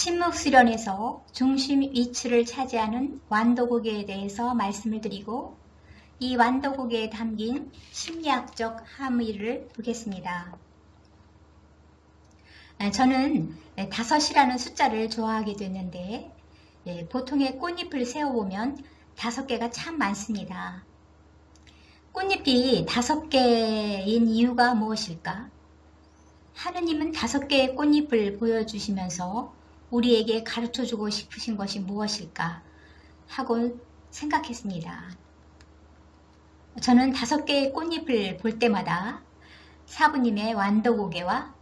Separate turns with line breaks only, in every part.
침묵 수련에서 중심 위치를 차지하는 완도고개에 대해서 말씀을 드리고 이 완도고개에 담긴 심리학적 함의를 보겠습니다. 저는 5이라는 숫자를 좋아하게 됐는데 보통의 꽃잎을 세어보면 5개가 참 많습니다. 꽃잎이 5개인 이유가 무엇일까? 하느님은 5개의 꽃잎을 보여주시면서 우리에게 가르쳐주고 싶으신 것이 무엇일까 하고 생각했습니다. 저는 5개의 꽃잎을 볼 때마다 사부님의 완도고개와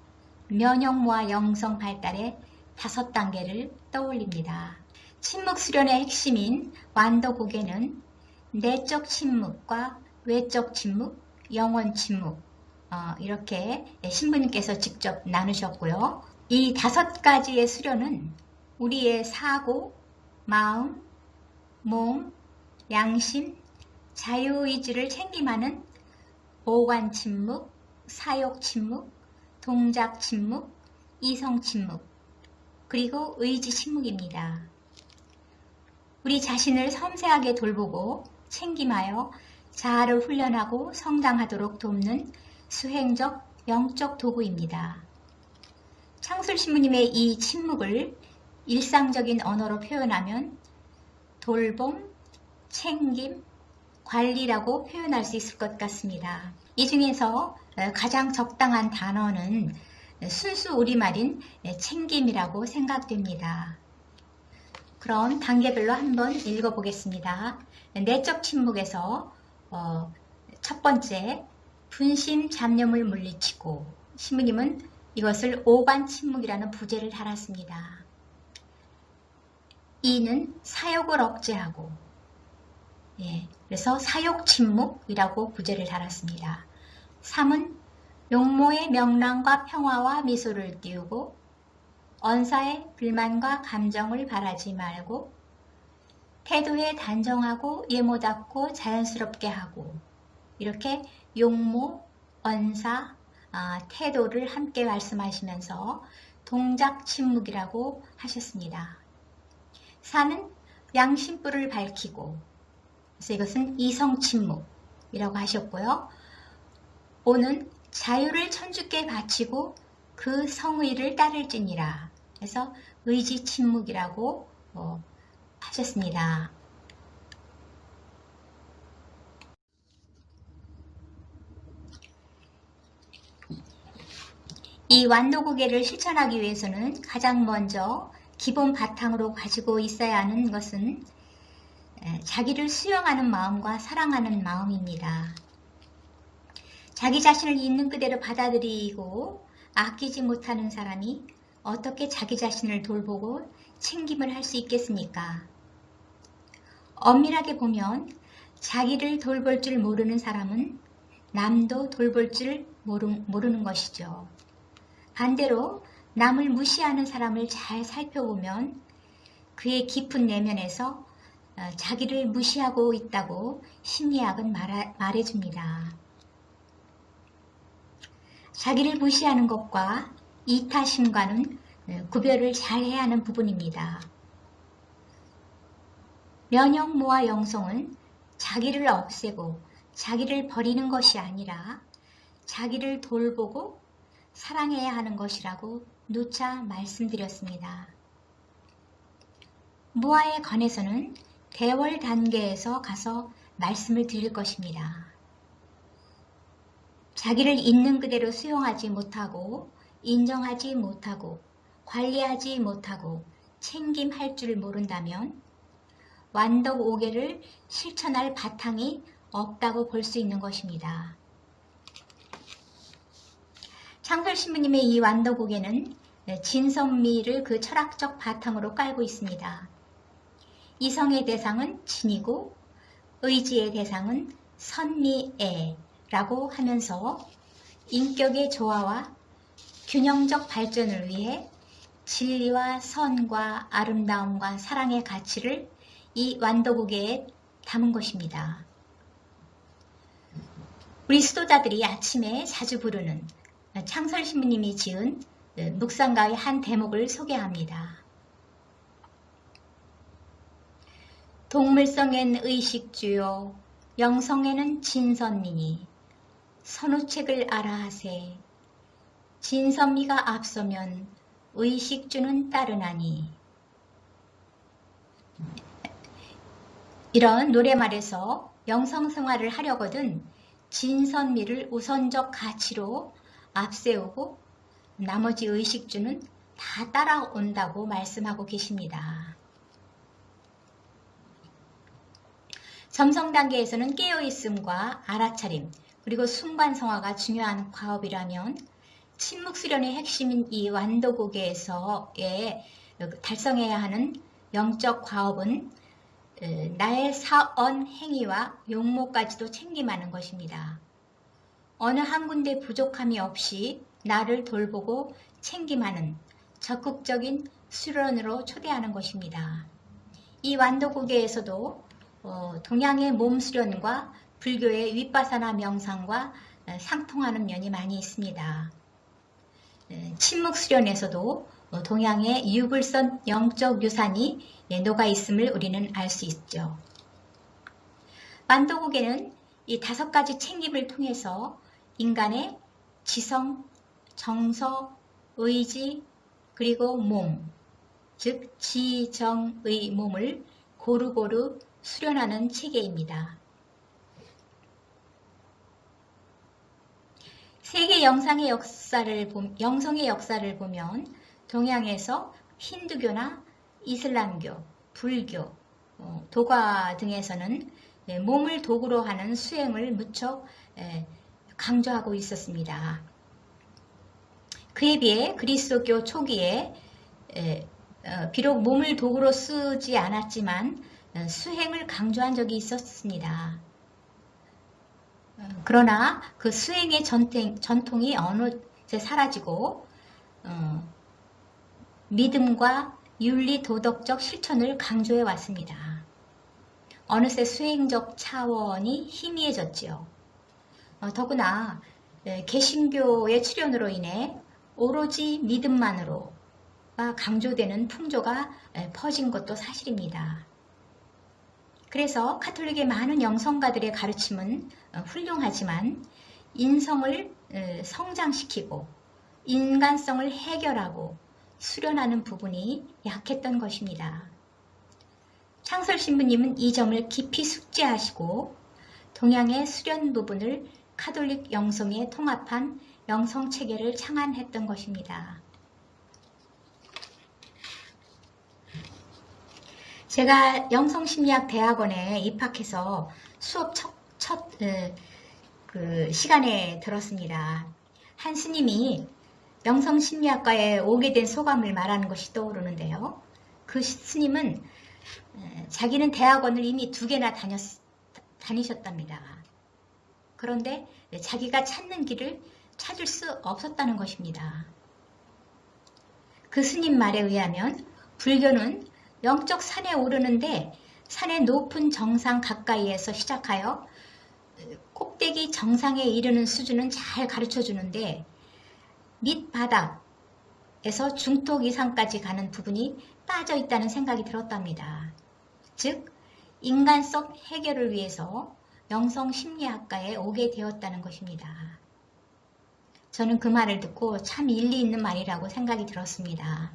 면역모와 영성 발달의 5단계를 떠올립니다. 침묵 수련의 핵심인 완도고개는 내적 침묵과 외적 침묵, 영원 침묵 이렇게 신부님께서 직접 나누셨고요. 이 5가지의 수련은 우리의 사고, 마음, 몸, 양심, 자유의지를 챙김하는 오관 침묵, 사욕 침묵, 동작 침묵, 이성 침묵, 그리고 의지 침묵입니다. 우리 자신을 섬세하게 돌보고 챙김하여 자아를 훈련하고 성장하도록 돕는 수행적, 영적 도구입니다. 창술신부님의 이 침묵을 일상적인 언어로 표현하면 돌봄, 챙김, 관리라고 표현할 수 있을 것 같습니다. 이 중에서 가장 적당한 단어는 순수 우리말인 챙김이라고 생각됩니다. 그럼 단계별로 한번 읽어보겠습니다. 내적 침묵에서 첫 번째, 분심 잡념을 물리치고, 신부님은 이것을 오관 침묵이라는 부제를 달았습니다. 2는 사욕을 억제하고, 그래서 사욕 침묵이라고 부제를 달았습니다. 3은 용모의 명랑과 평화와 미소를 띄우고, 언사의 불만과 감정을 바라지 말고, 태도에 단정하고 예모답고 자연스럽게 하고, 이렇게 용모, 언사, 태도를 함께 말씀하시면서 동작 침묵이라고 하셨습니다. 4는 양심불을 밝히고, 그래서 이것은 이성 침묵이라고 하셨고요. 5는 자유를 천주께 바치고 그 성의를 따를지니라. 그래서 의지 침묵이라고 하셨습니다. 이 완도고개를 실천하기 위해서는 가장 먼저 기본 바탕으로 가지고 있어야 하는 것은 자기를 수용하는 마음과 사랑하는 마음입니다. 자기 자신을 있는 그대로 받아들이고 아끼지 못하는 사람이 어떻게 자기 자신을 돌보고 챙김을 할 수 있겠습니까? 엄밀하게 보면 자기를 돌볼 줄 모르는 사람은 남도 돌볼 줄 모르는 것이죠. 반대로 남을 무시하는 사람을 잘 살펴보면 그의 깊은 내면에서 자기를 무시하고 있다고 심리학은 말해줍니다. 자기를 무시하는 것과 이타심과는 구별을 잘 해야 하는 부분입니다. 면역모와 영성은 자기를 없애고 자기를 버리는 것이 아니라 자기를 돌보고 사랑해야 하는 것이라고 누차 말씀드렸습니다. 무아에 관해서는 대월 단계에서 가서 말씀을 드릴 것입니다. 자기를 있는 그대로 수용하지 못하고 인정하지 못하고 관리하지 못하고 챙김할 줄 모른다면 완도고개를 실천할 바탕이 없다고 볼 수 있는 것입니다. 창설신부님의 이 완도고개는 진선미를 그 철학적 바탕으로 깔고 있습니다. 이성의 대상은 진이고 의지의 대상은 선미애라고 하면서 인격의 조화와 균형적 발전을 위해 진리와 선과 아름다움과 사랑의 가치를 이 완도고개에 담은 것입니다. 우리 수도자들이 아침에 자주 부르는 창설신부님이 지은 묵상가의 한 대목을 소개합니다. 동물성엔 의식주요 영성에는 진선미니 선우책을 알아하세 진선미가 앞서면 의식주는 따르나니. 이런 노래말에서 영성생활을 하려거든 진선미를 우선적 가치로 앞세우고 나머지 의식주는 다 따라온다고 말씀하고 계십니다. 점성 단계에서는 깨어있음과 알아차림 그리고 순관성화가 중요한 과업이라면 침묵수련의 핵심인 이 완도고개에서의 달성해야 하는 영적 과업은 나의 사언, 행위와 용모까지도 챙김하는 것입니다. 어느 한 군데 부족함이 없이 나를 돌보고 챙김하는 적극적인 수련으로 초대하는 것입니다. 이 완도고개에서도 동양의 몸 수련과 불교의 윗바사나 명상과 상통하는 면이 많이 있습니다. 침묵 수련에서도 동양의 유불선 영적 유산이 녹아 있음을 우리는 알 수 있죠. 완도고개는 이 5가지 챙김을 통해서 인간의 지성, 정서, 의지, 그리고 몸, 즉 지정의 몸을 고루고루 수련하는 체계입니다. 세계 영성의 역사를 보면 동양에서 힌두교나 이슬람교, 불교, 도가 등에서는 몸을 도구로 하는 수행을 무척 강조하고 있었습니다. 그에 비해 그리스도교 초기에 비록 몸을 도구로 쓰지 않았지만 수행을 강조한 적이 있었습니다. 그러나 그 수행의 전통이 어느새 사라지고 믿음과 윤리 도덕적 실천을 강조해 왔습니다. 어느새 수행적 차원이 희미해졌지요. 더구나 개신교의 출현으로 인해 오로지 믿음만으로가 강조되는 풍조가 퍼진 것도 사실입니다. 그래서 카톨릭의 많은 영성가들의 가르침은 훌륭하지만 인성을 성장시키고 인간성을 해결하고 수련하는 부분이 약했던 것입니다. 창설 신부님은 이 점을 깊이 숙지하시고 동양의 수련 부분을 카톨릭 영성에 통합한 영성체계를 창안했던 것입니다. 제가 영성심리학대학원에 입학해서 수업 첫 시간에 들었습니다. 한 스님이 영성심리학과에 오게 된 소감을 말하는 것이 떠오르는데요. 그 스님은 자기는 대학원을 이미 2개나 다니셨답니다. 그런데 자기가 찾는 길을 찾을 수 없었다는 것입니다. 그 스님 말에 의하면 불교는 영적 산에 오르는데 산의 높은 정상 가까이에서 시작하여 꼭대기 정상에 이르는 수준은 잘 가르쳐 주는데 밑바닥에서 중턱 이상까지 가는 부분이 빠져 있다는 생각이 들었답니다. 즉 인간성 해결을 위해서 영성심리학과에 오게 되었다는 것입니다. 저는 그 말을 듣고 참 일리 있는 말이라고 생각이 들었습니다.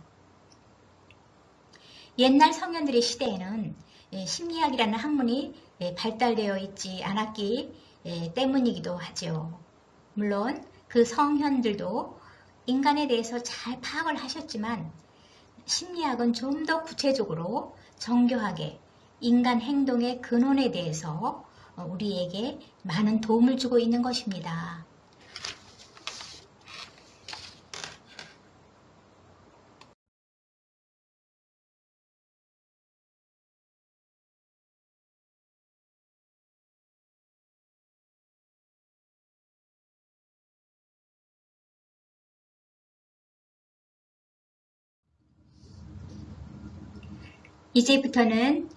옛날 성현들의 시대에는 심리학이라는 학문이 발달되어 있지 않았기 때문이기도 하죠. 물론 그 성현들도 인간에 대해서 잘 파악을 하셨지만 심리학은 좀 더 구체적으로 정교하게 인간 행동의 근원에 대해서 우리에게 많은 도움을 주고 있는 것입니다. 이제부터는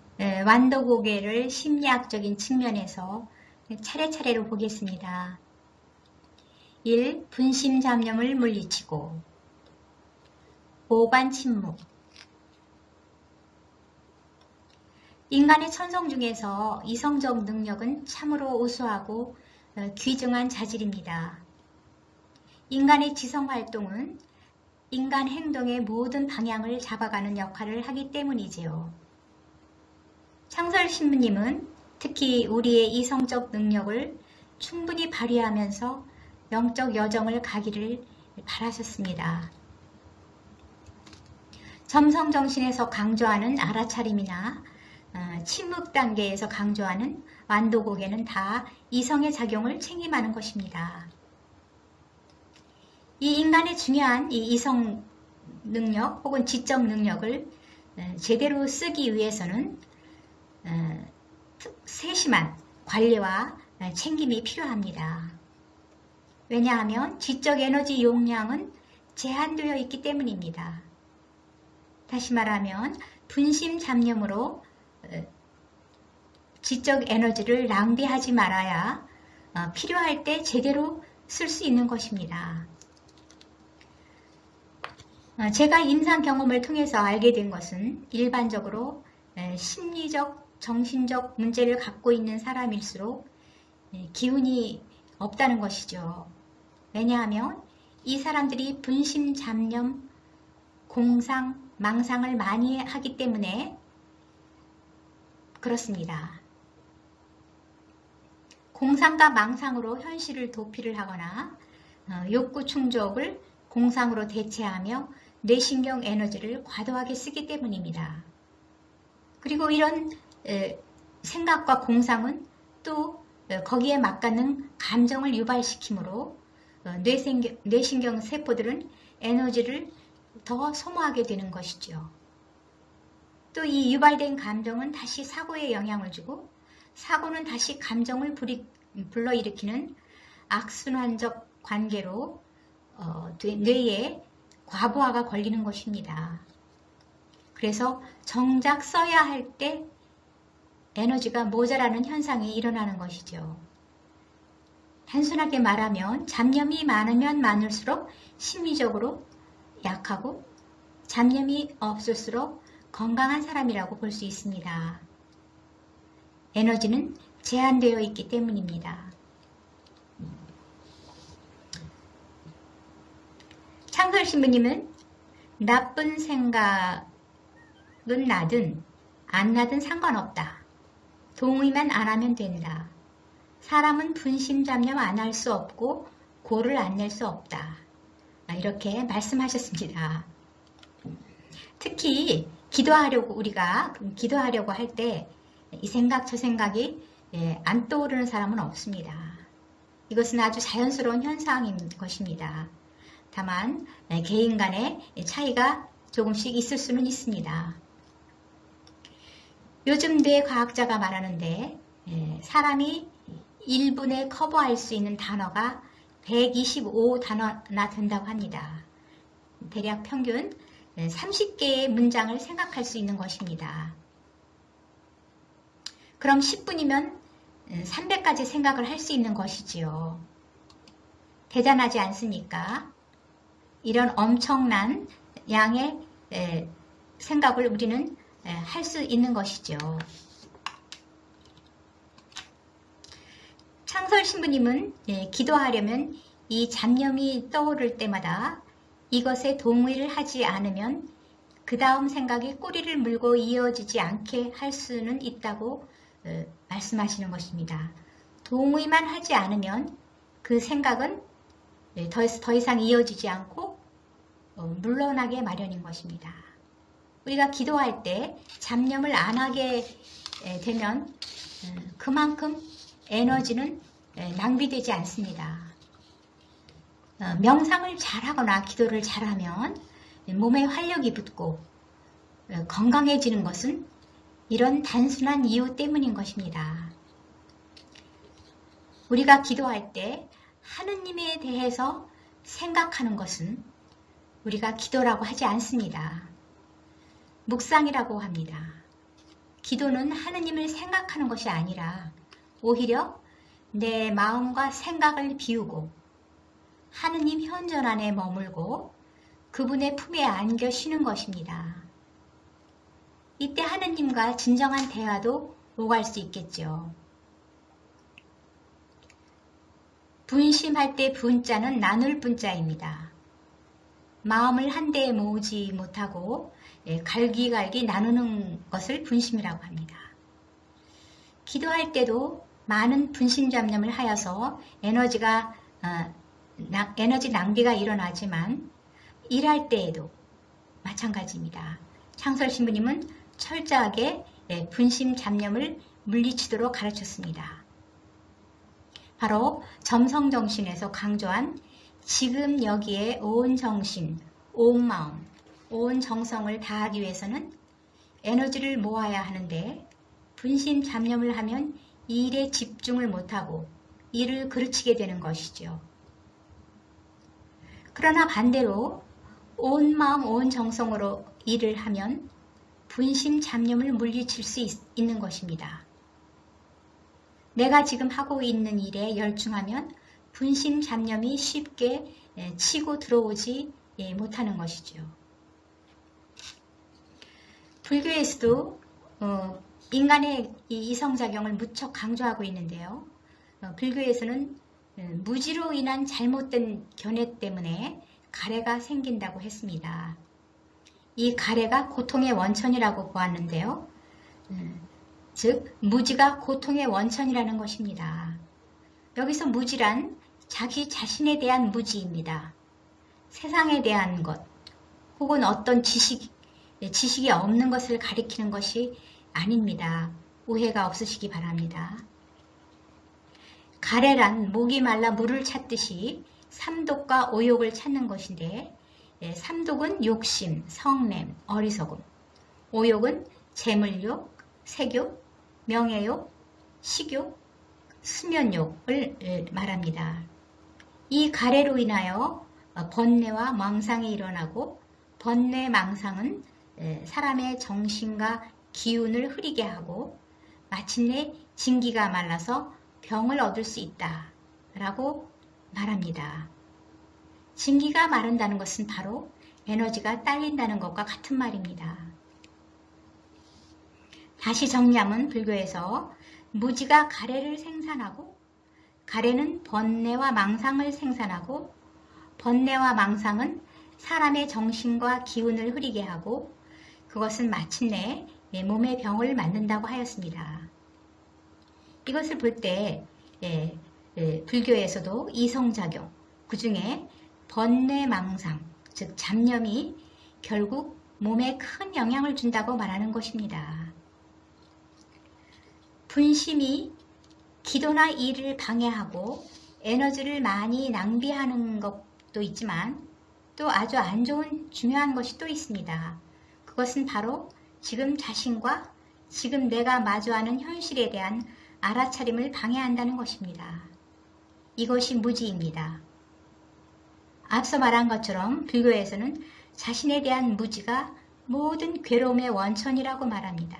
완도고개를 심리학적인 측면에서 차례차례로 보겠습니다. 1. 분심잡념을 물리치고 5관 침묵 인간의 천성 중에서 이성적 능력은 참으로 우수하고 귀중한 자질입니다. 인간의 지성활동은 인간 행동의 모든 방향을 잡아가는 역할을 하기 때문이지요. 창설신부님은 특히 우리의 이성적 능력을 충분히 발휘하면서 영적 여정을 가기를 바라셨습니다. 점성정신에서 강조하는 알아차림이나 침묵 단계에서 강조하는 완도곡에는 다 이성의 작용을 책임하는 것입니다. 이 인간의 중요한 이 이성 능력 혹은 지적 능력을 제대로 쓰기 위해서는 세심한 관리와 챙김이 필요합니다. 왜냐하면 지적 에너지 용량은 제한되어 있기 때문입니다. 다시 말하면 분심 잡념으로 지적 에너지를 낭비하지 말아야 필요할 때 제대로 쓸 수 있는 것입니다. 제가 임상 경험을 통해서 알게 된 것은 일반적으로 심리적, 정신적 문제를 갖고 있는 사람일수록 기운이 없다는 것이죠. 왜냐하면 이 사람들이 분심, 잡념, 공상, 망상을 많이 하기 때문에 그렇습니다. 공상과 망상으로 현실을 도피를 하거나 욕구 충족을 공상으로 대체하며 뇌신경 에너지를 과도하게 쓰기 때문입니다. 그리고 이런 생각과 공상은 또 거기에 맞닿는 감정을 유발시키므로 뇌신경 세포들은 에너지를 더 소모하게 되는 것이죠. 또 이 유발된 감정은 다시 사고에 영향을 주고 사고는 다시 감정을 불러일으키는 악순환적 관계로 뇌에 과부하가 걸리는 것입니다. 그래서 정작 써야 할 때 에너지가 모자라는 현상이 일어나는 것이죠. 단순하게 말하면 잡념이 많으면 많을수록 심리적으로 약하고 잡념이 없을수록 건강한 사람이라고 볼 수 있습니다. 에너지는 제한되어 있기 때문입니다. 창설신부님은 나쁜 생각은 나든 안 나든 상관없다. 동의만 안 하면 된다. 사람은 분심 잡념 안 할 수 없고 고를 안 낼 수 없다. 이렇게 말씀하셨습니다. 특히 우리가 기도하려고 할 때 이 생각 저 생각이 안 떠오르는 사람은 없습니다. 이것은 아주 자연스러운 현상인 것입니다. 다만 개인 간의 차이가 조금씩 있을 수는 있습니다. 요즘 뇌과학자가 말하는데 사람이 1분에 커버할 수 있는 단어가 125단어나 된다고 합니다. 대략 평균 30개의 문장을 생각할 수 있는 것입니다. 그럼 10분이면 300가지 생각을 할 수 있는 것이지요. 대단하지 않습니까? 이런 엄청난 양의 생각을 우리는 할 수 있는 것이죠. 창설신부님은 기도하려면 이 잡념이 떠오를 때마다 이것에 동의를 하지 않으면 그 다음 생각이 꼬리를 물고 이어지지 않게 할 수는 있다고 말씀하시는 것입니다. 동의만 하지 않으면 그 생각은 더 이상 이어지지 않고 물러나게 마련인 것입니다. 우리가 기도할 때 잡념을 안 하게 되면 그만큼 에너지는 낭비되지 않습니다. 명상을 잘하거나 기도를 잘하면 몸에 활력이 붙고 건강해지는 것은 이런 단순한 이유 때문인 것입니다. 우리가 기도할 때 하느님에 대해서 생각하는 것은 우리가 기도라고 하지 않습니다. 묵상이라고 합니다. 기도는 하느님을 생각하는 것이 아니라 오히려 내 마음과 생각을 비우고 하느님 현존 안에 머물고 그분의 품에 안겨 쉬는 것입니다. 이때 하느님과 진정한 대화도 오갈 수 있겠죠. 분심할 때 분자는 나눌 분자입니다. 마음을 한데에 모으지 못하고 갈기갈기 나누는 것을 분심이라고 합니다. 기도할 때도 많은 분심 잡념을 하여서 에너지 낭비가 일어나지만 일할 때에도 마찬가지입니다. 창설 신부님은 철저하게 분심 잡념을 물리치도록 가르쳤습니다. 바로 점성정신에서 강조한 지금 여기에 온 정신, 온 마음, 온 정성을 다하기 위해서는 에너지를 모아야 하는데 분심 잡념을 하면 일에 집중을 못하고 일을 그르치게 되는 것이죠. 그러나 반대로 온 마음, 온 정성으로 일을 하면 분심 잡념을 물리칠 수 있는 것입니다. 내가 지금 하고 있는 일에 열중하면 분심 잡념이 쉽게 치고 들어오지 못하는 것이죠. 불교에서도 인간의 이성작용을 무척 강조하고 있는데요. 불교에서는 무지로 인한 잘못된 견해 때문에 가래가 생긴다고 했습니다. 이 가래가 고통의 원천이라고 보았는데요. 즉 무지가 고통의 원천이라는 것입니다. 여기서 무지란 자기 자신에 대한 무지입니다. 세상에 대한 것 혹은 어떤 지식이 없는 것을 가리키는 것이 아닙니다. 오해가 없으시기 바랍니다. 가래란 목이 말라 물을 찾듯이 삼독과 오욕을 찾는 것인데 삼독은 욕심, 성냄, 어리석음, 오욕은 재물욕, 색욕, 명예욕, 식욕, 수면욕을 말합니다. 이 가래로 인하여 번뇌와 망상이 일어나고 번뇌, 망상은 사람의 정신과 기운을 흐리게 하고 마침내 진기가 말라서 병을 얻을 수 있다라고 말합니다. 진기가 마른다는 것은 바로 에너지가 딸린다는 것과 같은 말입니다. 다시 정리하면 불교에서 무지가 가래를 생산하고 가래는 번뇌와 망상을 생산하고 번뇌와 망상은 사람의 정신과 기운을 흐리게 하고 그것은 마침내 몸의 병을 만든다고 하였습니다. 이것을 볼 때 불교에서도 이성작용, 그 중에 번뇌, 망상, 즉 잡념이 결국 몸에 큰 영향을 준다고 말하는 것입니다. 분심이 기도나 일을 방해하고 에너지를 많이 낭비하는 것도 있지만 또 아주 안 좋은 중요한 것이 또 있습니다. 그것은 바로 지금 자신과 지금 내가 마주하는 현실에 대한 알아차림을 방해한다는 것입니다. 이것이 무지입니다. 앞서 말한 것처럼 불교에서는 자신에 대한 무지가 모든 괴로움의 원천이라고 말합니다.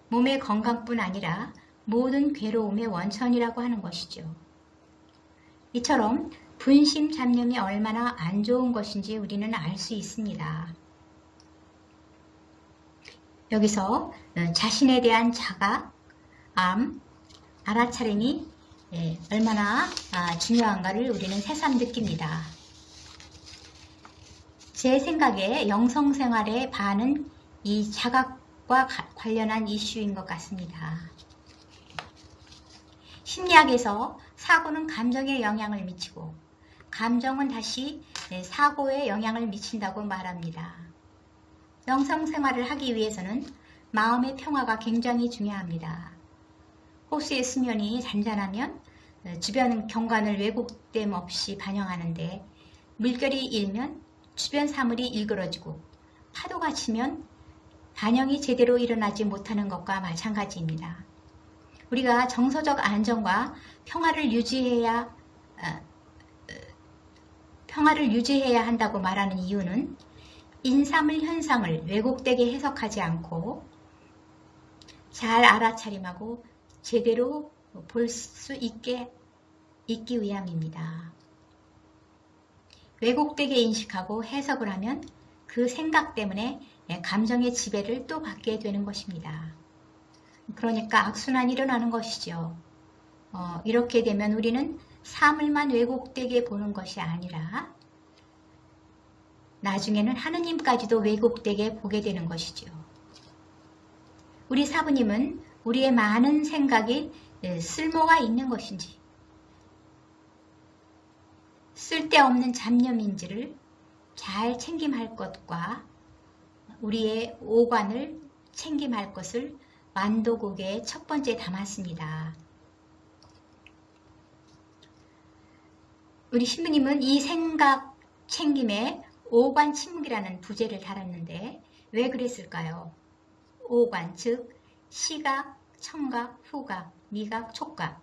몸의 건강뿐 아니라 모든 괴로움의 원천이라고 하는 것이죠. 이처럼 분심 잡념이 얼마나 안 좋은 것인지 우리는 알 수 있습니다. 여기서 자신에 대한 자각, 암, 알아차림이 얼마나 중요한가를 우리는 새삼 느낍니다. 제 생각에 영성생활의 반은 이 자각과 관련한 이슈인 것 같습니다. 심리학에서 사고는 감정에 영향을 미치고 감정은 다시 사고에 영향을 미친다고 말합니다. 영성생활을 하기 위해서는 마음의 평화가 굉장히 중요합니다. 호수의 수면이 잔잔하면 주변 경관을 왜곡됨 없이 반영하는데 물결이 일면 주변 사물이 일그러지고 파도가 치면 반영이 제대로 일어나지 못하는 것과 마찬가지입니다. 우리가 정서적 안정과 평화를 유지해야 한다고 말하는 이유는 인사물 현상을 왜곡되게 해석하지 않고 잘 알아차림하고 제대로 볼 수 있기 위함입니다. 왜곡되게 인식하고 해석을 하면 그 생각 때문에 감정의 지배를 또 받게 되는 것입니다. 그러니까 악순환이 일어나는 것이죠. 이렇게 되면 우리는 사물만 왜곡되게 보는 것이 아니라 나중에는 하느님까지도 왜곡되게 보게 되는 것이죠. 우리 사부님은 우리의 많은 생각이 쓸모가 있는 것인지 쓸데없는 잡념인지를 잘 챙김할 것과 우리의 오관을 챙김할 것을 완도국에 첫 번째 담았습니다. 우리 신부님은 이 생각 챙김에 오관 침묵이라는 부제를 달았는데 왜 그랬을까요? 오관, 즉 시각, 청각, 후각, 미각, 촉각.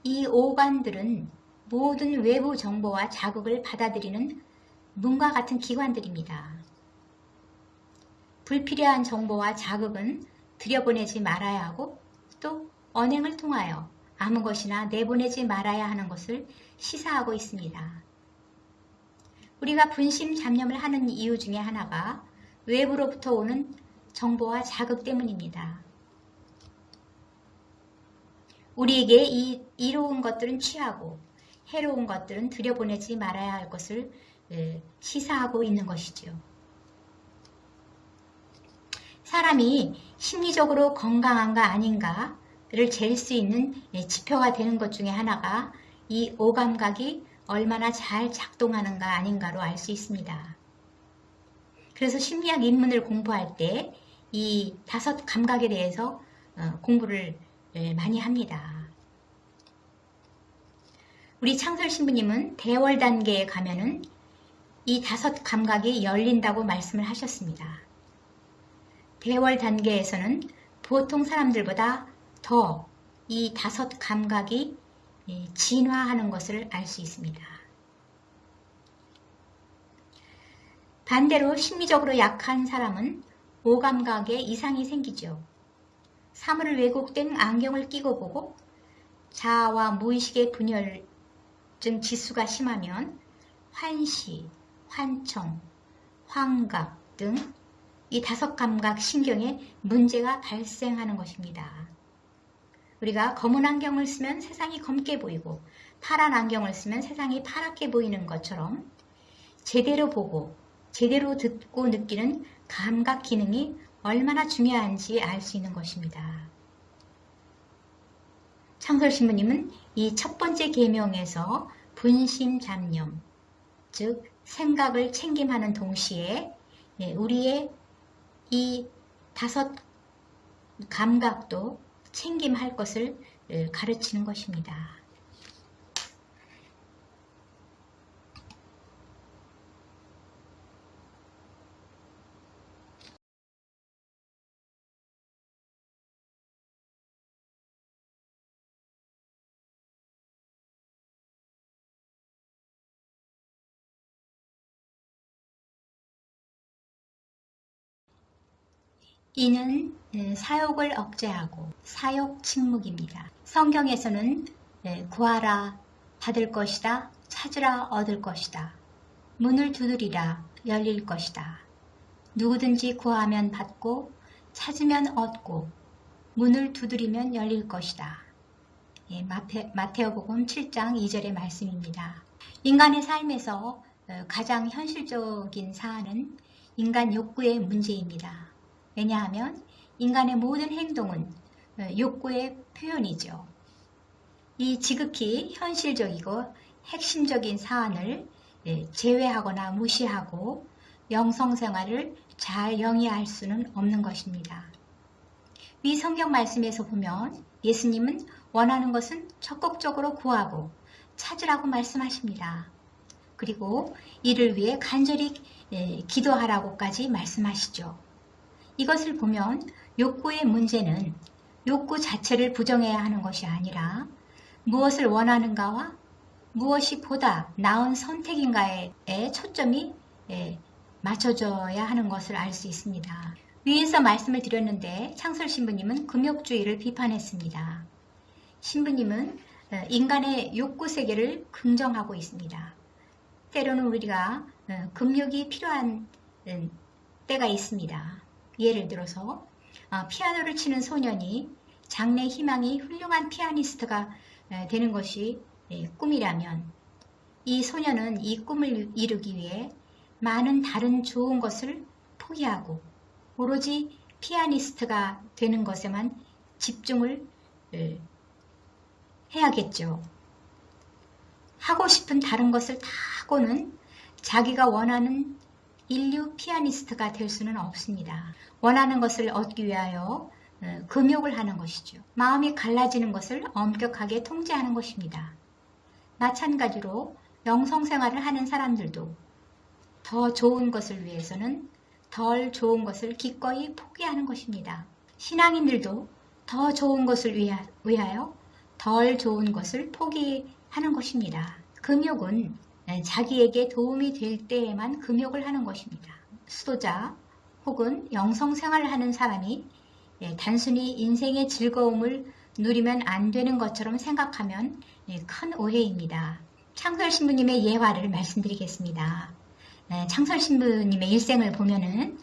이 오관들은 모든 외부 정보와 자극을 받아들이는 문과 같은 기관들입니다. 불필요한 정보와 자극은 들여보내지 말아야 하고 또 언행을 통하여 아무 것이나 내보내지 말아야 하는 것을 시사하고 있습니다. 우리가 분심 잡념을 하는 이유 중에 하나가 외부로부터 오는 정보와 자극 때문입니다. 우리에게 이 이로운 것들은 취하고 해로운 것들은 들여보내지 말아야 할 것을 시사하고 있는 것이죠. 사람이 심리적으로 건강한가 아닌가를 잴 수 있는 지표가 되는 것 중에 하나가 이 오감각이 얼마나 잘 작동하는가 아닌가로 알 수 있습니다. 그래서 심리학 입문을 공부할 때 이 5 감각에 대해서 공부를 많이 합니다. 우리 창설 신부님은 대월 단계에 가면은 이 5 감각이 열린다고 말씀을 하셨습니다. 대월 단계에서는 보통 사람들보다 더 이 5 감각이 진화하는 것을 알 수 있습니다. 반대로 심리적으로 약한 사람은 오감각에 이상이 생기죠. 사물을 왜곡된 안경을 끼고 보고 자아와 무의식의 분열증 지수가 심하면 환시, 환청, 환각 등 이 5 감각 신경에 문제가 발생하는 것입니다. 우리가 검은 안경을 쓰면 세상이 검게 보이고 파란 안경을 쓰면 세상이 파랗게 보이는 것처럼 제대로 보고 제대로 듣고 느끼는 감각 기능이 얼마나 중요한지 알 수 있는 것입니다. 창설 신부님은 이 첫 번째 계명에서 분심 잡념, 즉 생각을 챙김하는 동시에 우리의 이 5 감각도 챙김할 것을 가르치는 것입니다. 이는 사욕을 억제하고 사욕 침묵입니다. 성경에서는 구하라 받을 것이다, 찾으라 얻을 것이다, 문을 두드리라 열릴 것이다, 누구든지 구하면 받고 찾으면 얻고 문을 두드리면 열릴 것이다. 마태복음 7장 2절의 말씀입니다. 인간의 삶에서 가장 현실적인 사안은 인간 욕구의 문제입니다. 왜냐하면 인간의 모든 행동은 욕구의 표현이죠. 이 지극히 현실적이고 핵심적인 사안을 제외하거나 무시하고 영성생활을 잘 영위할 수는 없는 것입니다. 이 성경 말씀에서 보면 예수님은 원하는 것은 적극적으로 구하고 찾으라고 말씀하십니다. 그리고 이를 위해 간절히 기도하라고까지 말씀하시죠. 이것을 보면 욕구의 문제는 욕구 자체를 부정해야 하는 것이 아니라 무엇을 원하는가와 무엇이 보다 나은 선택인가에 초점이 맞춰져야 하는 것을 알 수 있습니다. 위에서 말씀을 드렸는데 창설 신부님은 금욕주의를 비판했습니다. 신부님은 인간의 욕구 세계를 긍정하고 있습니다. 때로는 우리가 금욕이 필요한 때가 있습니다. 예를 들어서 피아노를 치는 소년이 장래 희망이 훌륭한 피아니스트가 되는 것이 꿈이라면 이 소년은 이 꿈을 이루기 위해 많은 다른 좋은 것을 포기하고 오로지 피아니스트가 되는 것에만 집중을 해야겠죠. 하고 싶은 다른 것을 다 하고는 자기가 원하는 인류 피아니스트가 될 수는 없습니다. 원하는 것을 얻기 위하여 금욕을 하는 것이죠. 마음이 갈라지는 것을 엄격하게 통제하는 것입니다. 마찬가지로 영성생활을 하는 사람들도 더 좋은 것을 위해서는 덜 좋은 것을 기꺼이 포기하는 것입니다. 신앙인들도 더 좋은 것을 위하여 덜 좋은 것을 포기하는 것입니다. 금욕은 자기에게 도움이 될 때에만 금욕을 하는 것입니다. 수도자 혹은 영성생활을 하는 사람이 단순히 인생의 즐거움을 누리면 안 되는 것처럼 생각하면 큰 오해입니다. 창설신부님의 예화를 말씀드리겠습니다. 창설신부님의 일생을 보면은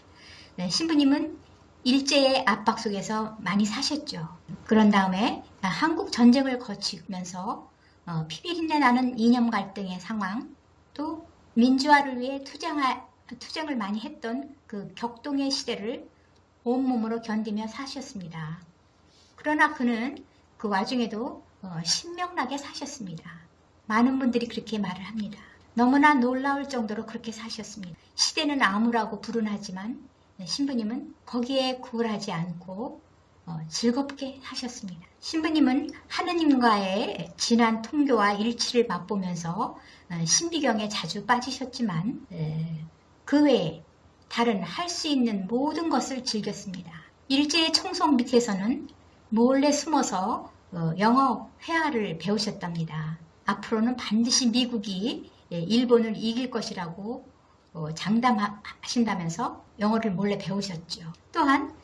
신부님은 일제의 압박 속에서 많이 사셨죠. 그런 다음에 한국 전쟁을 거치면서 피비린내 나는 이념 갈등의 상황, 또 민주화를 위해 투쟁을 많이 했던 그 격동의 시대를 온몸으로 견디며 사셨습니다. 그러나 그는 그 와중에도 신명나게 사셨습니다. 많은 분들이 그렇게 말을 합니다. 너무나 놀라울 정도로 그렇게 사셨습니다. 시대는 암울하고 불운하지만 신부님은 거기에 굴하지 않고 즐겁게 하셨습니다. 신부님은 하느님과의 진한 통교와 일치를 맛보면서 신비경에 자주 빠지셨지만 그 외에 다른 할 수 있는 모든 것을 즐겼습니다. 일제의 총속 밑에서는 몰래 숨어서 영어 회화를 배우셨답니다. 앞으로는 반드시 미국이 일본을 이길 것이라고 장담하신다면서 영어를 몰래 배우셨죠. 또한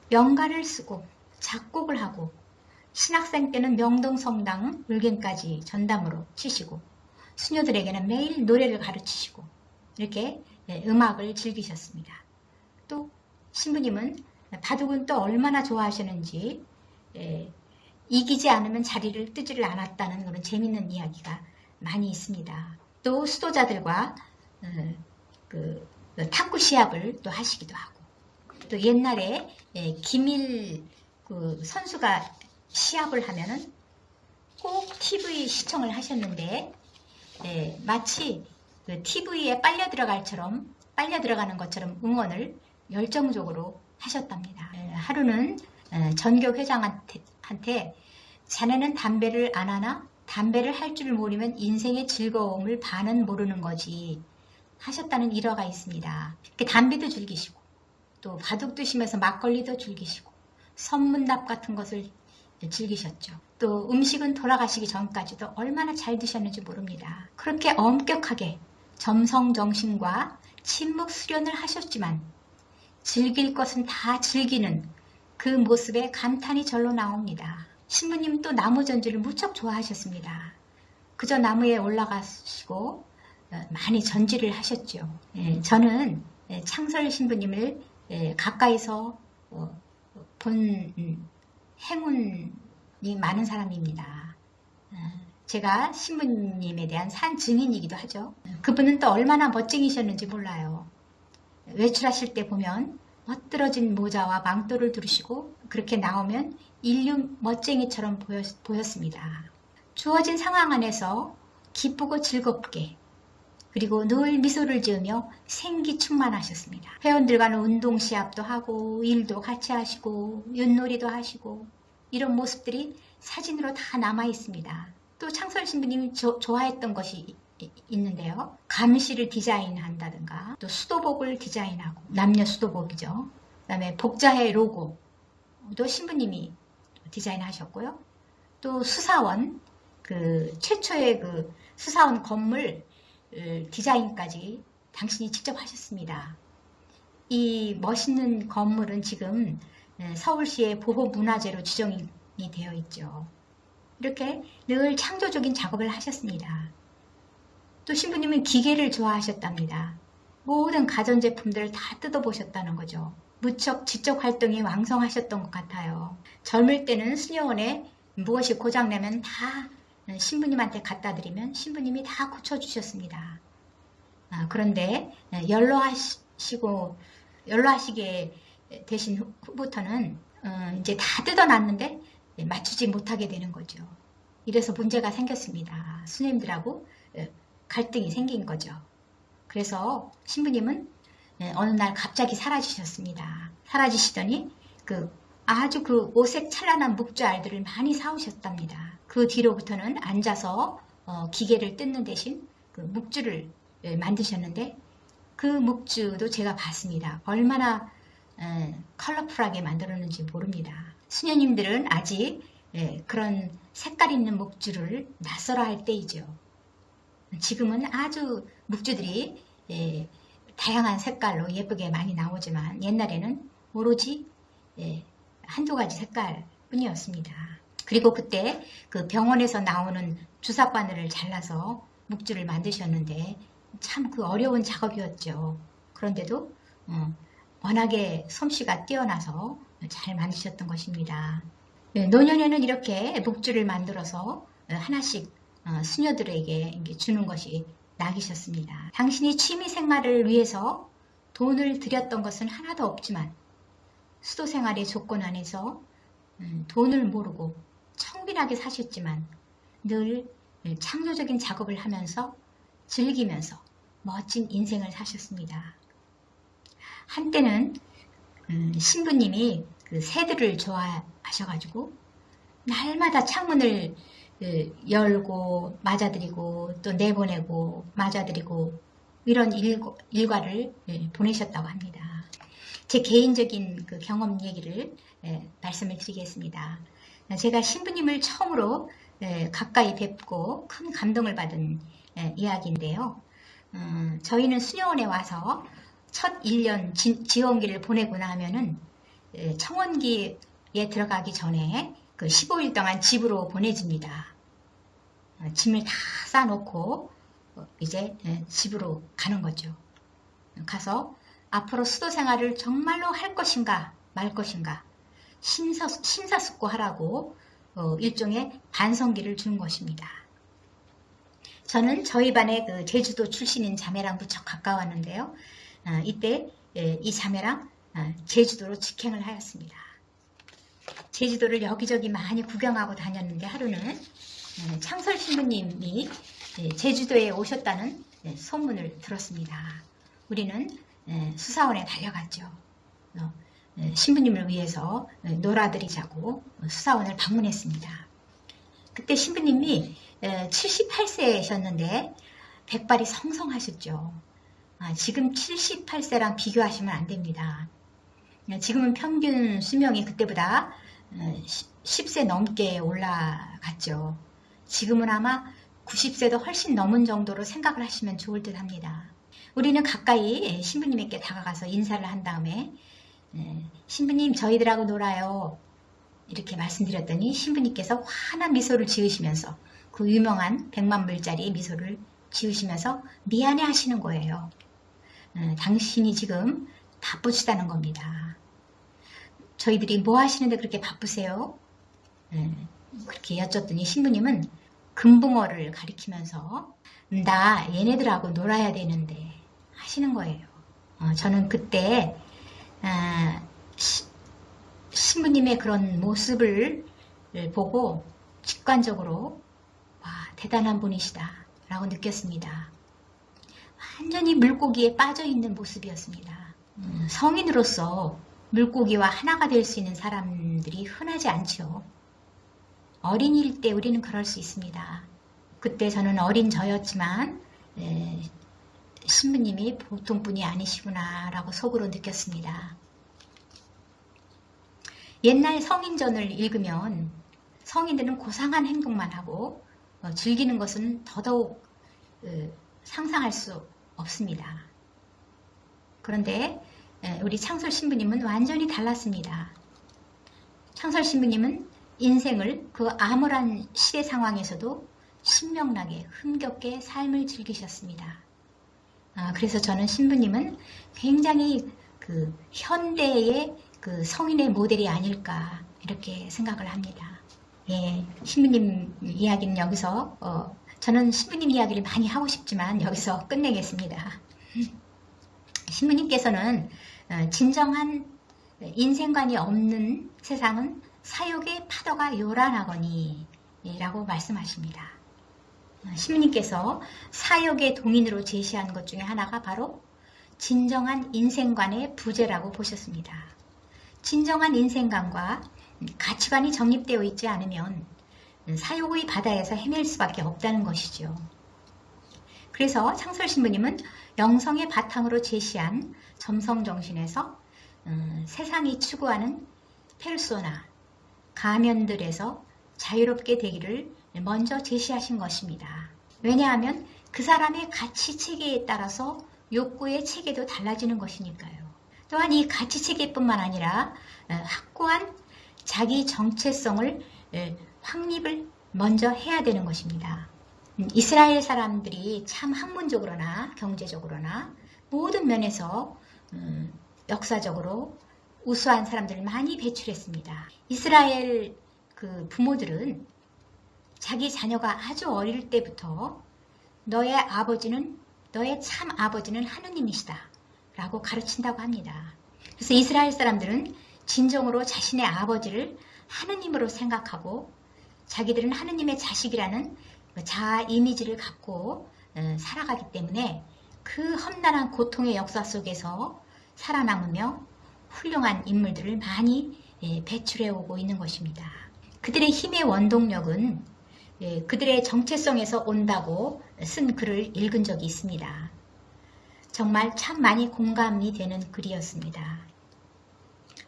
명가를 쓰고 작곡을 하고 신학생 때는 명동성당 울갱까지 전담으로 치시고 수녀들에게는 매일 노래를 가르치시고 이렇게 음악을 즐기셨습니다. 또 신부님은 바둑은 또 얼마나 좋아하셨는지 이기지 않으면 자리를 뜨지를 않았다는 그런 재밌는 이야기가 많이 있습니다. 또 수도자들과 그 탁구 시합을 또 하시기도 하고 또 옛날에 김일 그 선수가 시합을 하면은 꼭 TV 시청을 하셨는데 마치 그 TV에 빨려 들어가는 것처럼 응원을 열정적으로 하셨답니다. 하루는 전교 회장한테 자네는 담배를 안 하나? 담배를 할 줄 모르면 인생의 즐거움을 반은 모르는 거지 하셨다는 일화가 있습니다. 담배도 즐기시고 또 바둑 두시면서 막걸리도 즐기시고 선문답 같은 것을 즐기셨죠. 또 음식은 돌아가시기 전까지도 얼마나 잘 드셨는지 모릅니다. 그렇게 엄격하게 점성정신과 침묵 수련을 하셨지만 즐길 것은 다 즐기는 그 모습에 감탄이 절로 나옵니다. 신부님 또 나무 전주를 무척 좋아하셨습니다. 그저 나무에 올라가시고 많이 전지를 하셨죠. 저는 창설 신부님을 가까이서 본 행운이 많은 사람입니다. 제가 신부님에 대한 산 증인이기도 하죠. 그분은 또 얼마나 멋쟁이셨는지 몰라요. 외출하실 때 보면 멋들어진 모자와 망토를 두르시고 그렇게 나오면 인류 멋쟁이처럼 보였습니다. 주어진 상황 안에서 기쁘고 즐겁게 그리고 늘 미소를 지으며 생기 충만하셨습니다. 회원들과는 운동 시합도 하고 일도 같이 하시고 윷놀이도 하시고 이런 모습들이 사진으로 다 남아 있습니다. 또 창설 신부님이 좋아했던 것이 있는데요. 감시를 디자인한다든가 또 수도복을 디자인하고 남녀 수도복이죠. 그 다음에 복자회 로고도 신부님이 디자인하셨고요. 또 수사원 최초의 그 수사원 건물 디자인까지 당신이 직접 하셨습니다. 이 멋있는 건물은 지금 서울시의 보호문화재로 지정이 되어 있죠. 이렇게 늘 창조적인 작업을 하셨습니다. 또 신부님은 기계를 좋아하셨답니다. 모든 가전제품들을 다 뜯어보셨다는 거죠. 무척 지적 활동이 왕성하셨던 것 같아요. 젊을 때는 수녀원에 무엇이 고장나면 다 신부님한테 갖다 드리면 신부님이 다 고쳐주셨습니다. 그런데 연로하시게 되신 후부터는 이제 다 뜯어놨는데 맞추지 못하게 되는 거죠. 이래서 문제가 생겼습니다. 수녀님들하고 갈등이 생긴 거죠. 그래서 신부님은 어느 날 갑자기 사라지셨습니다. 사라지시더니 아주 오색 찬란한 묵주알들을 많이 사오셨답니다. 그 뒤로부터는 앉아서 기계를 뜯는 대신 묵주를 만드셨는데 그 묵주도 제가 봤습니다. 얼마나 컬러풀하게 만들었는지 모릅니다. 수녀님들은 아직 그런 색깔 있는 묵주를 낯설어 할 때이죠. 지금은 아주 묵주들이 다양한 색깔로 예쁘게 많이 나오지만 옛날에는 오로지 한두 가지 색깔 뿐이었습니다. 그리고 그때 그 병원에서 나오는 주사바늘을 잘라서 묵주를 만드셨는데 참 어려운 작업이었죠. 그런데도 워낙에 솜씨가 뛰어나서 잘 만드셨던 것입니다. 노년에는 이렇게 묵주를 만들어서 하나씩 수녀들에게 주는 것이 낙이셨습니다. 당신이 취미생활을 위해서 돈을 들였던 것은 하나도 없지만 수도생활의 조건 안에서 돈을 모르고 청빈하게 사셨지만 늘 창조적인 작업을 하면서 즐기면서 멋진 인생을 사셨습니다. 한때는 신부님이 새들을 좋아하셔가지고 날마다 창문을 열고 맞아드리고 또 내보내고 맞아드리고 이런 일과를 보내셨다고 합니다. 제 개인적인 경험 얘기를 말씀을 드리겠습니다. 제가 신부님을 처음으로 가까이 뵙고 큰 감동을 받은 이야기인데요. 저희는 수녀원에 와서 첫 1년 지원기를 보내고 나면은 청원기에 들어가기 전에 15일 동안 집으로 보내줍니다. 짐을 다 싸놓고 이제 집으로 가는 거죠. 가서 앞으로 수도 생활을 정말로 할 것인가 말 것인가 심사숙고하라고 일종의 반성기를 주는 것입니다. 저는 저희 반에 제주도 출신인 자매랑 무척 가까웠는데요. 이때 이 자매랑 제주도로 직행을 하였습니다. 제주도를 여기저기 많이 구경하고 다녔는데 하루는 창설 신부님이 제주도에 오셨다는 소문을 들었습니다. 우리는 수사원에 달려갔죠. 신부님을 위해서 놀아드리자고 수사원을 방문했습니다. 그때 신부님이 78세셨는데 백발이 성성하셨죠. 지금 78세랑 비교하시면 안 됩니다. 지금은 평균 수명이 그때보다 10세 넘게 올라갔죠. 지금은 아마 90세도 훨씬 넘은 정도로 생각을 하시면 좋을 듯 합니다. 우리는 가까이 신부님에게 다가가서 인사를 한 다음에 신부님 저희들하고 놀아요 이렇게 말씀드렸더니 신부님께서 환한 미소를 지으시면서 그 유명한 100만불짜리 미소를 지으시면서 미안해 하시는 거예요. 당신이 지금 바쁘시다는 겁니다. 저희들이 뭐 하시는데 그렇게 바쁘세요? 그렇게 여쭸더니 신부님은 금붕어를 가리키면서 나 얘네들하고 놀아야 되는데 하시는 거예요. 저는 그때 신부님의 그런 모습을 보고 직관적으로 와 대단한 분이시다 라고 느꼈습니다. 완전히 물고기에 빠져있는 모습이었습니다. 성인으로서 물고기와 하나가 될 수 있는 사람들이 흔하지 않죠. 어린이일 때 우리는 그럴 수 있습니다. 그때 저는 어린 저였지만 신부님이 보통 분이 아니시구나 라고 속으로 느꼈습니다. 옛날 성인전을 읽으면 성인들은 고상한 행동만 하고 즐기는 것은 더더욱 상상할 수 없습니다. 그런데 우리 창설 신부님은 완전히 달랐습니다. 창설 신부님은 인생을 그 암울한 시대 상황에서도 신명나게 흥겹게 삶을 즐기셨습니다. 그래서 저는 신부님은 굉장히 그 현대의 그 성인의 모델이 아닐까 이렇게 생각을 합니다. 예, 신부님 이야기는 여기서 저는 신부님 이야기를 많이 하고 싶지만 여기서 끝내겠습니다. 신부님께서는 진정한 인생관이 없는 세상은 사욕의 파도가 요란하거니 라고 말씀하십니다. 신부님께서 사욕의 동인으로 제시한 것 중에 하나가 바로 진정한 인생관의 부재라고 보셨습니다. 진정한 인생관과 가치관이 정립되어 있지 않으면 사욕의 바다에서 헤맬 수밖에 없다는 것이죠. 그래서 창설 신부님은 영성의 바탕으로 제시한 점성정신에서 세상이 추구하는 페르소나, 가면들에서 자유롭게 되기를 먼저 제시하신 것입니다. 왜냐하면 그 사람의 가치 체계에 따라서 욕구의 체계도 달라지는 것이니까요. 또한 이 가치 체계뿐만 아니라 확고한 자기 정체성을 확립을 먼저 해야 되는 것입니다. 이스라엘 사람들이 참 학문적으로나 경제적으로나 모든 면에서 역사적으로 우수한 사람들을 많이 배출했습니다. 이스라엘 그 부모들은 자기 자녀가 아주 어릴 때부터 너의 참 아버지는 하느님이시다 라고 가르친다고 합니다. 그래서 이스라엘 사람들은 진정으로 자신의 아버지를 하느님으로 생각하고 자기들은 하느님의 자식이라는 자아 이미지를 갖고 살아가기 때문에 그 험난한 고통의 역사 속에서 살아남으며 훌륭한 인물들을 많이 배출해 오고 있는 것입니다. 그들의 힘의 원동력은 그들의 정체성에서 온다고 쓴 글을 읽은 적이 있습니다. 정말 참 많이 공감이 되는 글이었습니다.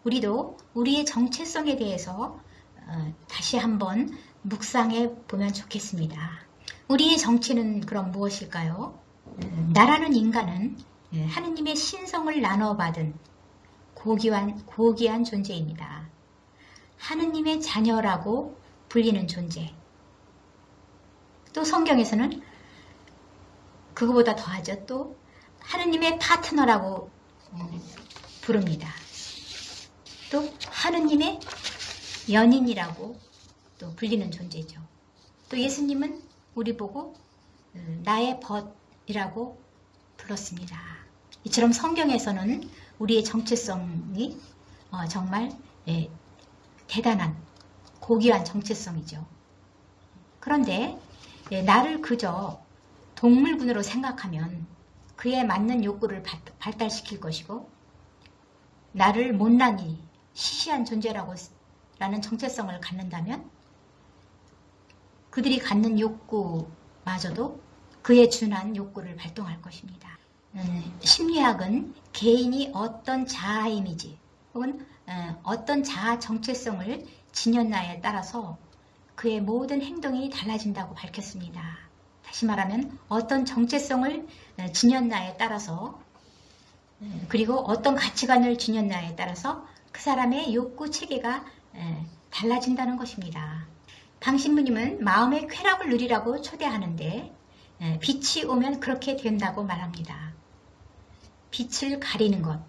우리도 우리의 정체성에 대해서 다시 한번 묵상해 보면 좋겠습니다. 우리의 정체는 그럼 무엇일까요? 나라는 인간은 하느님의 신성을 나눠받은 고귀한 존재입니다. 하느님의 자녀라고 불리는 존재. 또 성경에서는 그거보다 더하죠. 또 하느님의 파트너라고 부릅니다. 또 하느님의 연인이라고 또 불리는 존재죠. 또 예수님은 우리 보고 나의 벗이라고 불렀습니다. 이처럼 성경에서는 우리의 정체성이 정말 대단한 고귀한 정체성이죠. 그런데 나를 그저 동물군으로 생각하면 그에 맞는 욕구를 발달시킬 것이고 나를 못난이 시시한 존재라는 정체성을 갖는다면 그들이 갖는 욕구마저도 그에 준한 욕구를 발동할 것입니다. 심리학은 개인이 어떤 자아 이미지 혹은 어떤 자아 정체성을 지녔나에 따라서 그의 모든 행동이 달라진다고 밝혔습니다. 다시 말하면 어떤 정체성을 지녔나에 따라서 그리고 어떤 가치관을 지녔나에 따라서 그 사람의 욕구 체계가 달라진다는 것입니다. 방신부님은 마음의 쾌락을 누리라고 초대하는데 빛이 오면 그렇게 된다고 말합니다. 빛을 가리는 것,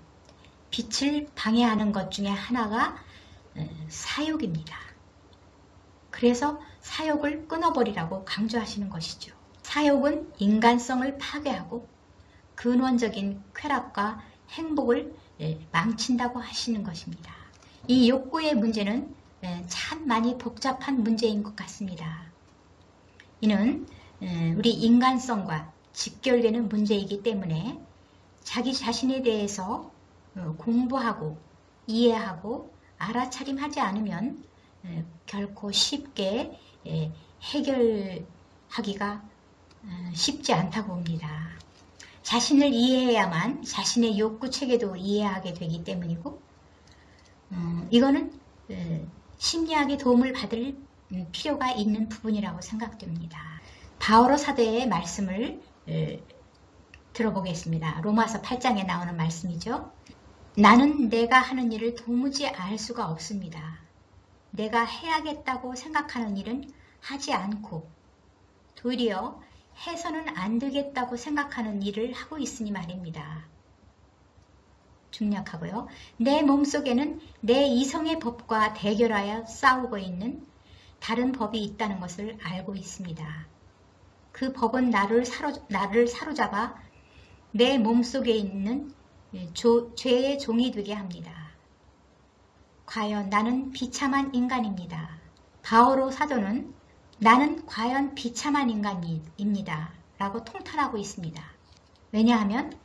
빛을 방해하는 것 중에 하나가 사욕입니다. 그래서 사욕을 끊어버리라고 강조하시는 것이죠. 사욕은 인간성을 파괴하고 근원적인 쾌락과 행복을 망친다고 하시는 것입니다. 이 욕구의 문제는 참 많이 복잡한 문제인 것 같습니다. 이는 우리 인간성과 직결되는 문제이기 때문에 자기 자신에 대해서 공부하고 이해하고 알아차림하지 않으면 결코 쉽게 해결하기가 쉽지 않다고 봅니다. 자신을 이해해야만 자신의 욕구 체계도 이해하게 되기 때문이고 이거는 심리학의 도움을 받을 필요가 있는 부분이라고 생각됩니다. 바오로 사도의 말씀을 들어보겠습니다. 로마서 8장에 나오는 말씀이죠. 나는 내가 하는 일을 도무지 알 수가 없습니다. 내가 해야겠다고 생각하는 일은 하지 않고 도리어 해서는 안 되겠다고 생각하는 일을 하고 있으니 말입니다. 중략하고요. 내 몸속에는 내 이성의 법과 대결하여 싸우고 있는 다른 법이 있다는 것을 알고 있습니다. 그 법은 나를 사로잡아 내 몸속에 있는 죄의 종이 되게 합니다. 과연 나는 비참한 인간입니다. 바오로 사도는 나는 과연 비참한 인간입니다. 라고 통탄하고 있습니다. 왜냐하면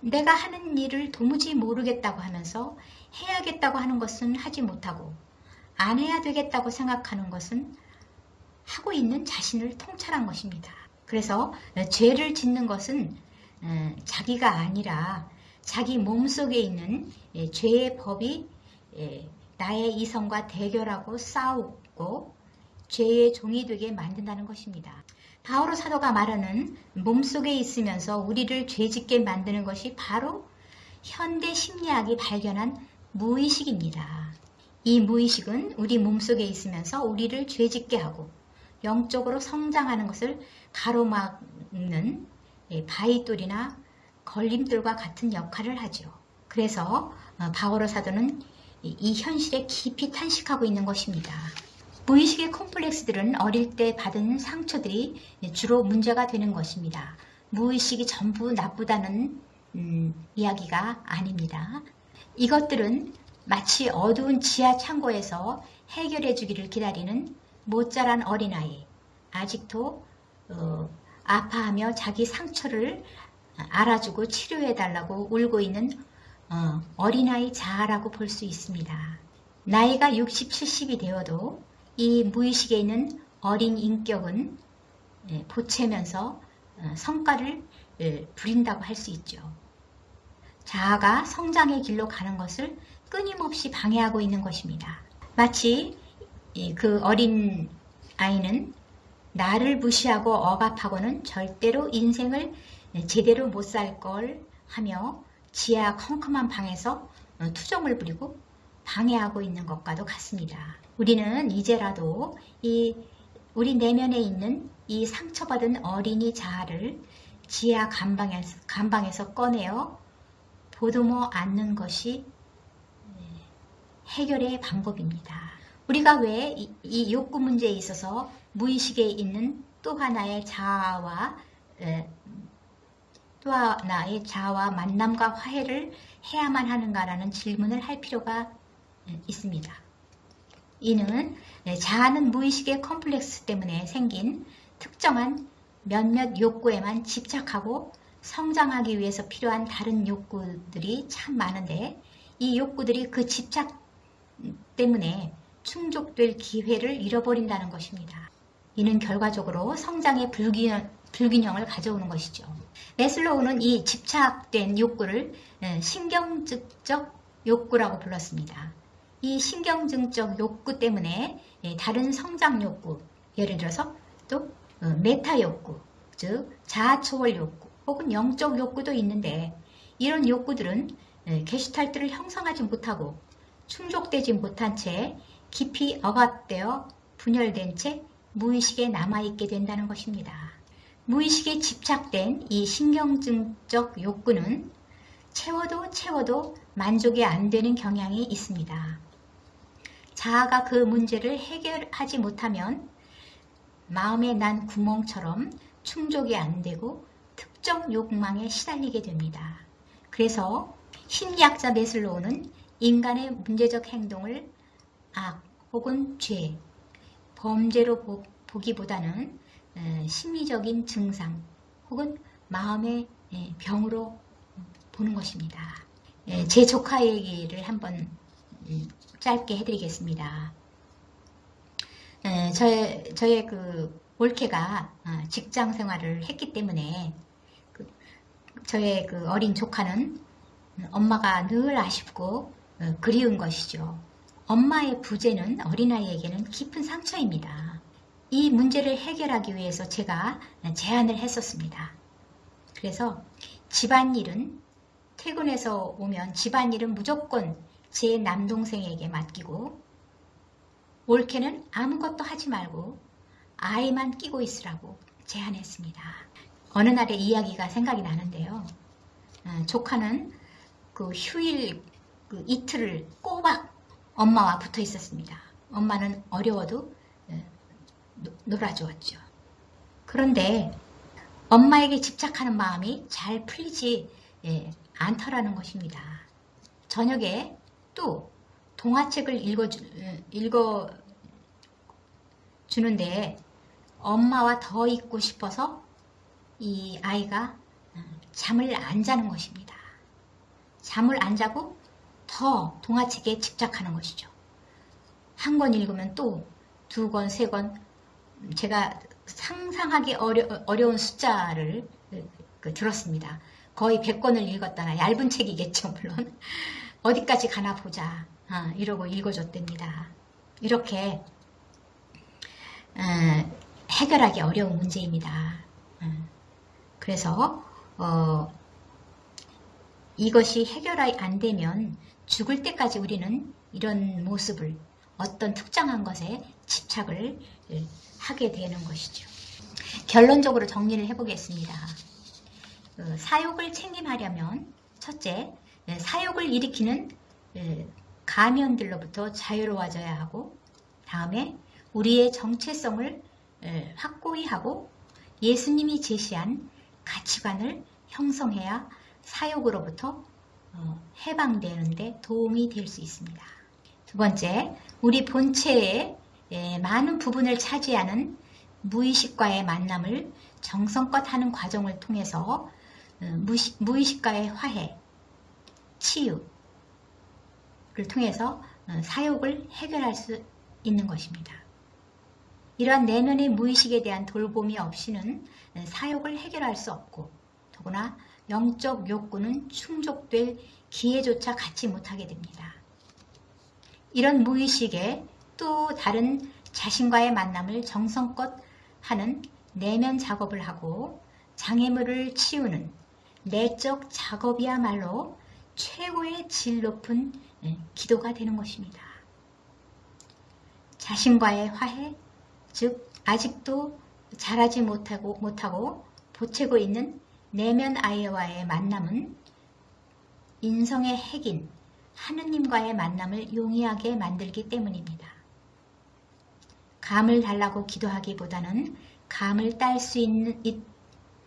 내가 하는 일을 도무지 모르겠다고 하면서 해야겠다고 하는 것은 하지 못하고 안 해야 되겠다고 생각하는 것은 하고 있는 자신을 통찰한 것입니다. 그래서 죄를 짓는 것은 자기가 아니라 자기 몸속에 있는 죄의 법이 나의 이성과 대결하고 싸우고 죄의 종이 되게 만든다는 것입니다. 바오로 사도가 말하는 몸속에 있으면서 우리를 죄짓게 만드는 것이 바로 현대 심리학이 발견한 무의식입니다. 이 무의식은 우리 몸속에 있으면서 우리를 죄짓게 하고 영적으로 성장하는 것을 가로막는 바위돌이나 걸림돌과 같은 역할을 하죠. 그래서 바오로 사도는 이 현실에 깊이 탄식하고 있는 것입니다. 무의식의 콤플렉스들은 어릴 때 받은 상처들이 주로 문제가 되는 것입니다. 무의식이 전부 나쁘다는 이야기가 아닙니다. 이것들은 마치 어두운 지하 창고에서 해결해 주기를 기다리는 못 자란 어린아이, 아직도 아파하며 자기 상처를 알아주고 치료해달라고 울고 있는 어린아이 자아라고 볼 수 있습니다. 나이가 60, 70이 되어도 이 무의식에 있는 어린 인격은 보채면서 성과를 부린다고 할 수 있죠. 자아가 성장의 길로 가는 것을 끊임없이 방해하고 있는 것입니다. 마치 그 어린 아이는 나를 무시하고 억압하고는 절대로 인생을 제대로 못 살 걸 하며 지하 컴컴한 방에서 투정을 부리고 방해하고 있는 것과도 같습니다. 우리는 이제라도 우리 내면에 있는 이 상처받은 어린이 자아를 지하 감방에서 꺼내어 보듬어 안는 것이 해결의 방법입니다. 우리가 왜 이 욕구 문제에 있어서 무의식에 있는 또 하나의 자아와 만남과 화해를 해야만 하는가라는 질문을 할 필요가 있습니다. 이는 자아는 무의식의 컴플렉스 때문에 생긴 특정한 몇몇 욕구에만 집착하고 성장하기 위해서 필요한 다른 욕구들이 참 많은데 이 욕구들이 그 집착 때문에 충족될 기회를 잃어버린다는 것입니다. 이는 결과적으로 성장의 불균형을 가져오는 것이죠. 매슬로우는 이 집착된 욕구를 신경증적 욕구라고 불렀습니다. 이 신경증적 욕구 때문에 다른 성장 욕구, 예를 들어서 또 메타 욕구, 즉 자아초월 욕구 혹은 영적 욕구도 있는데 이런 욕구들은 게슈탈트를 형성하지 못하고 충족되지 못한 채 깊이 억압되어 분열된 채 무의식에 남아있게 된다는 것입니다. 무의식에 집착된 이 신경증적 욕구는 채워도 만족이 안 되는 경향이 있습니다. 자아가 그 문제를 해결하지 못하면 마음에 난 구멍처럼 충족이 안 되고 특정 욕망에 시달리게 됩니다. 그래서 심리학자 매슬로우는 인간의 문제적 행동을 악 혹은 죄, 범죄로 보기보다는 심리적인 증상 혹은 마음의 병으로 보는 것입니다. 제 조카 얘기를 한번 짧게 해드리겠습니다. 저의 그 올케가 직장 생활을 했기 때문에 저의 그 어린 조카는 엄마가 늘 아쉽고 그리운 것이죠. 엄마의 부재는 어린아이에게는 깊은 상처입니다. 이 문제를 해결하기 위해서 제가 제안을 했었습니다. 그래서 집안일은 퇴근해서 오면 집안일은 무조건 제 남동생에게 맡기고 올케는 아무것도 하지 말고 아이만 끼고 있으라고 제안했습니다. 어느 날의 이야기가 생각이 나는데요. 조카는 그 휴일 그 이틀을 꼬박 엄마와 붙어 있었습니다. 엄마는 어려워도 놀아주었죠. 그런데 엄마에게 집착하는 마음이 잘 풀리지 않더라는 것입니다. 저녁에 또 동화책을 읽어주는데 엄마와 더 있고 싶어서 이 아이가 잠을 안 자는 것입니다. 잠을 안 자고 더 동화책에 집착하는 것이죠. 한 권 읽으면 또 두 권, 세 권, 제가 상상하기 어려운 숫자를 들었습니다. 거의 100권을 읽었다나 얇은 책이겠죠, 물론. 어디까지 가나 보자. 이러고 읽어줬답니다. 이렇게 해결하기 어려운 문제입니다. 그래서 이것이 해결이 안 되면 죽을 때까지 우리는 이런 모습을 어떤 특정한 것에 집착을 하게 되는 것이죠. 결론적으로 정리를 해보겠습니다. 사욕을 책임하려면 첫째, 사욕을 일으키는 가면들로부터 자유로워져야 하고, 다음에 우리의 정체성을 확고히 하고 예수님이 제시한 가치관을 형성해야 사욕으로부터 해방되는 데 도움이 될 수 있습니다. 두 번째, 우리 본체의 많은 부분을 차지하는 무의식과의 만남을 정성껏 하는 과정을 통해서 무의식과의 화해, 치유를 통해서 사욕을 해결할 수 있는 것입니다. 이러한 내면의 무의식에 대한 돌봄이 없이는 사욕을 해결할 수 없고, 더구나 영적 욕구는 충족될 기회조차 갖지 못하게 됩니다. 이런 무의식에 또 다른 자신과의 만남을 정성껏 하는 내면 작업을 하고 장애물을 치우는 내적 작업이야말로 최고의 질 높은 기도가 되는 것입니다. 자신과의 화해, 즉 아직도 자라지 못하고 보채고 있는 내면 아이와의 만남은 인성의 핵인 하느님과의 만남을 용이하게 만들기 때문입니다. 감을 달라고 기도하기보다는 감을 딸 수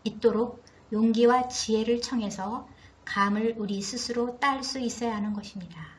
있도록 용기와 지혜를 청해서 감을 우리 스스로 딸 수 있어야 하는 것입니다.